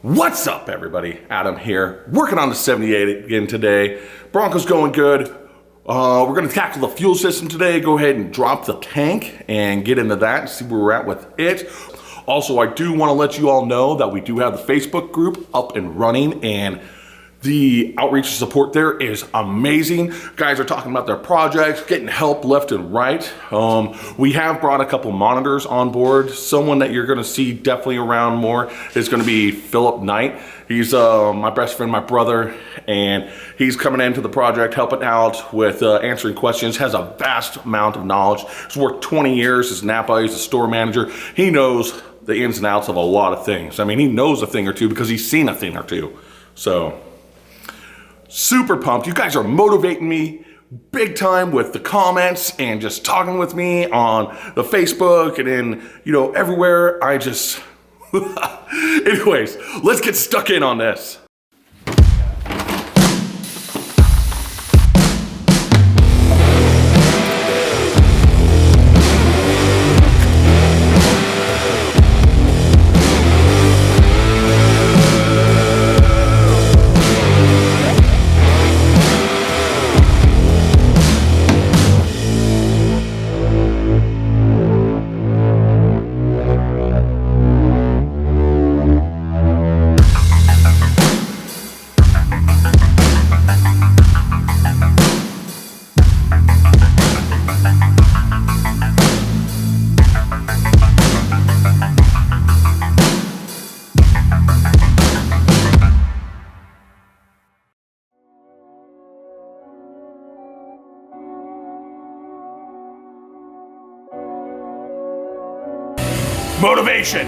What's up, everybody? Adam here, working on the 78 again today. Bronco's going good. We're gonna tackle the fuel system today, go ahead and drop the tank and get into that and see where we're at with it. Also, I do wanna let you all know that we do have the Facebook group up and running, and the outreach and support there is amazing. Guys are talking about their projects, getting help left and right. We have brought a couple monitors on board. Someone that you're gonna see definitely around more is gonna be Philip Knight. He's my best friend, my brother, and he's coming into the project, helping out with answering questions, has a vast amount of knowledge. He's worked 20 years as Napa, he's a store manager. He knows the ins and outs of a lot of things. I mean, he knows a thing or two because he's seen a thing or two. So, super pumped. You guys are motivating me big time with the comments and just talking with me on the Facebook and in, everywhere. I just, anyways, let's get stuck in on this. Motivation.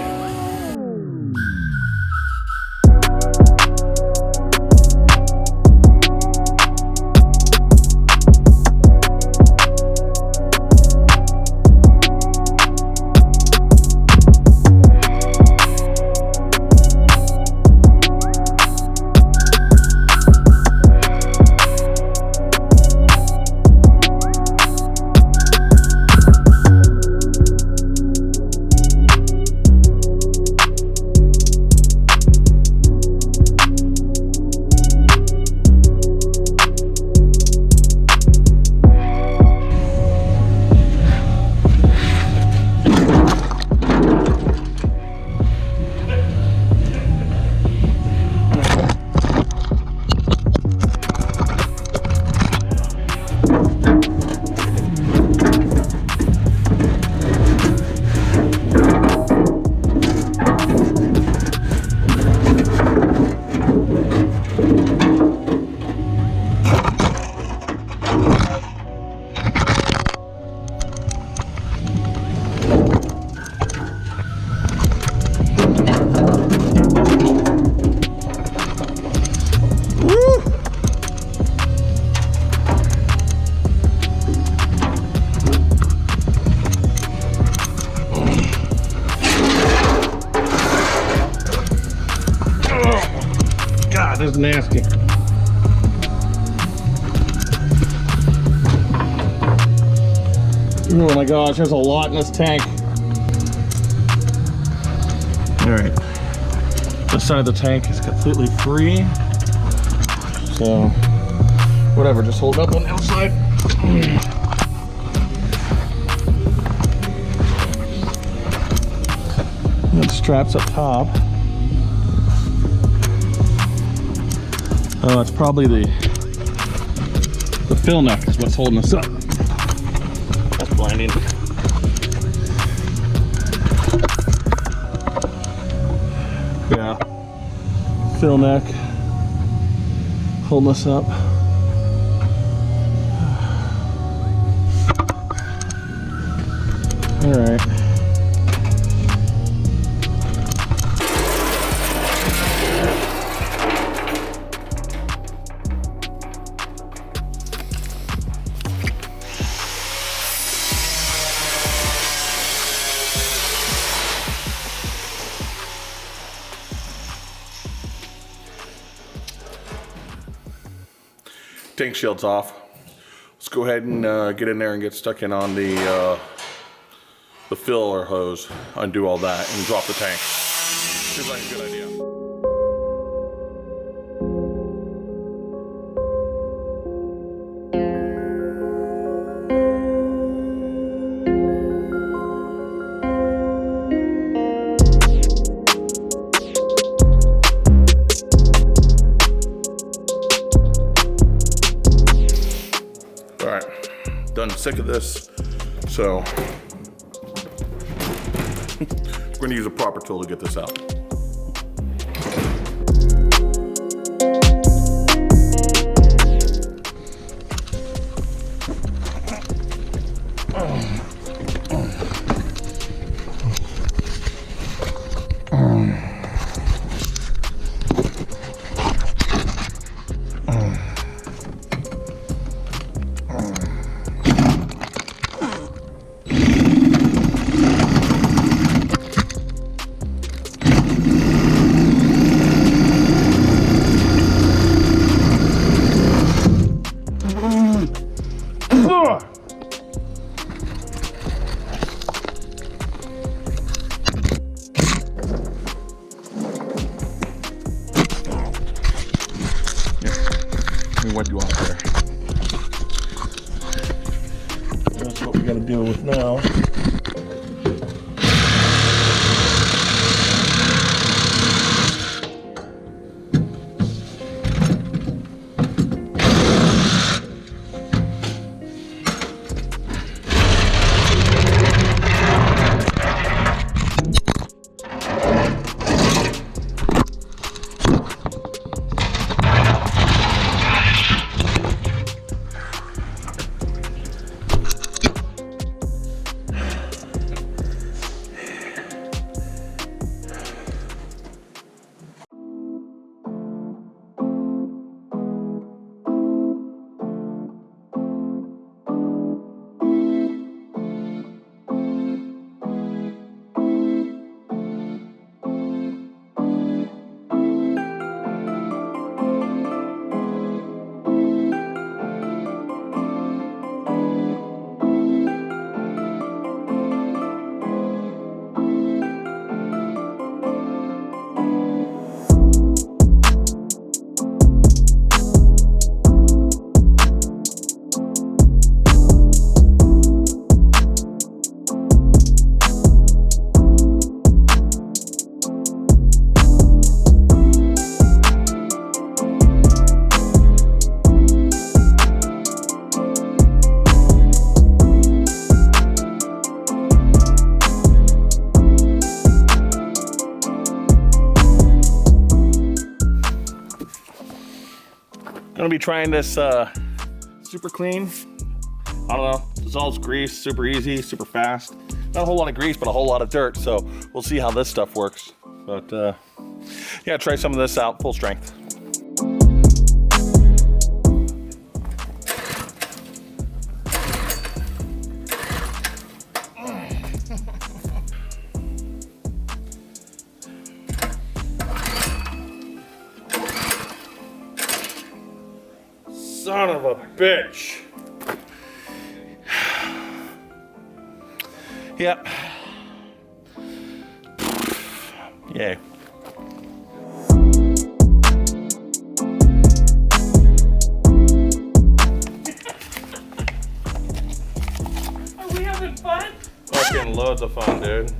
God, this is nasty. Oh my gosh, there's a lot in this tank. All right, this side of the tank is completely free. So, whatever, just hold it up on the outside. And straps up top. Oh, it's probably the fill neck is what's holding us up. That's blinding. Yeah, fill neck holding us up. All right. Tank shield's off. Let's go ahead and get in there and get stuck in on the filler hose, undo all that, and drop the tank. Seems like a good idea. sick of this. So we're gonna use a proper tool to get this out. Wipe you off there. That's what we got to deal with now. Gonna be trying this super clean. I don't know, dissolves grease, super easy, super fast. Not a whole lot of grease, but a whole lot of dirt. So we'll see how this stuff works. But yeah, try some of this out, full strength. Son of a bitch. Yep. Yay. Are we having fun? Fucking loads of fun, dude.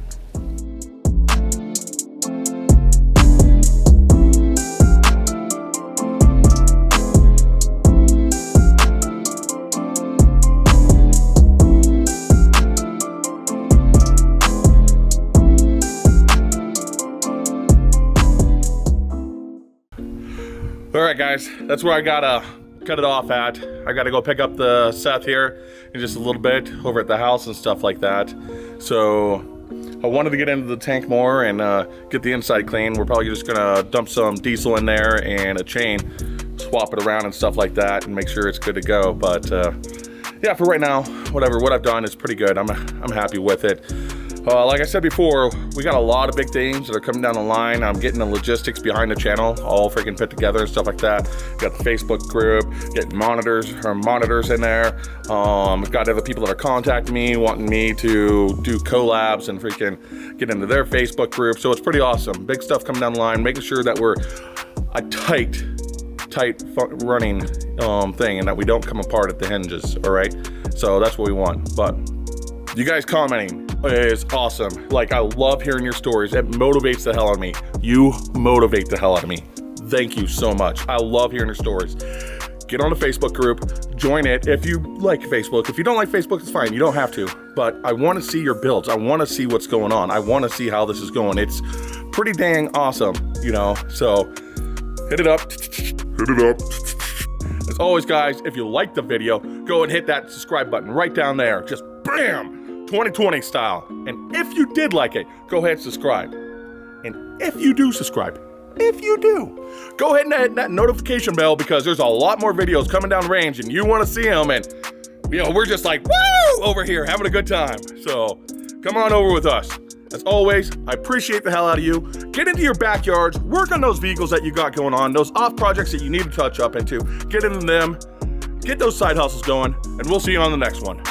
All right, guys, that's where I gotta cut it off at. I gotta go pick up the Seth here in just a little bit over at the house and stuff like that. So I wanted to get into the tank more and get the inside clean. We're probably just gonna dump some diesel in there and a chain, swap it around and stuff like that and make sure it's good to go. But yeah, for right now, whatever, what I've done is pretty good. I'm happy with it. Like I said before, we got a lot of big things that are coming down the line. I'm getting the logistics behind the channel all freaking put together and stuff like that. Got the Facebook group, getting monitors in there. Got other people that are contacting me, wanting me to do collabs and freaking get into their Facebook group. So it's pretty awesome. Big stuff coming down the line, making sure that we're a tight running thing and that we don't come apart at the hinges, all right? So that's what we want. But you guys commenting is awesome. Like, I love hearing your stories. It motivates the hell out of me. You motivate the hell out of me. Thank you so much. I love hearing your stories. get on the Facebook group, join it if you like Facebook. If you don't like Facebook, it's fine. You don't have to. But I want to see your builds. I want to see what's going on. I want to see how this is going. It's pretty dang awesome, you know. So hit it up. Hit it up. As always, guys, if you like the video, go and hit that subscribe button right down there. Just bam, 2020 style. And if you did like it, go ahead and subscribe. And if you do subscribe, go ahead and hit that notification bell, because there's a lot more videos coming down the range and you want to see them. And, you know, we're just like, woo, over here having a good time. So come on over with us. As always, I appreciate the hell out of you. Get into your backyards, work on those vehicles that you got going on, those off projects that you need to touch up into. Get into them, get those side hustles going, and we'll see you on the next one.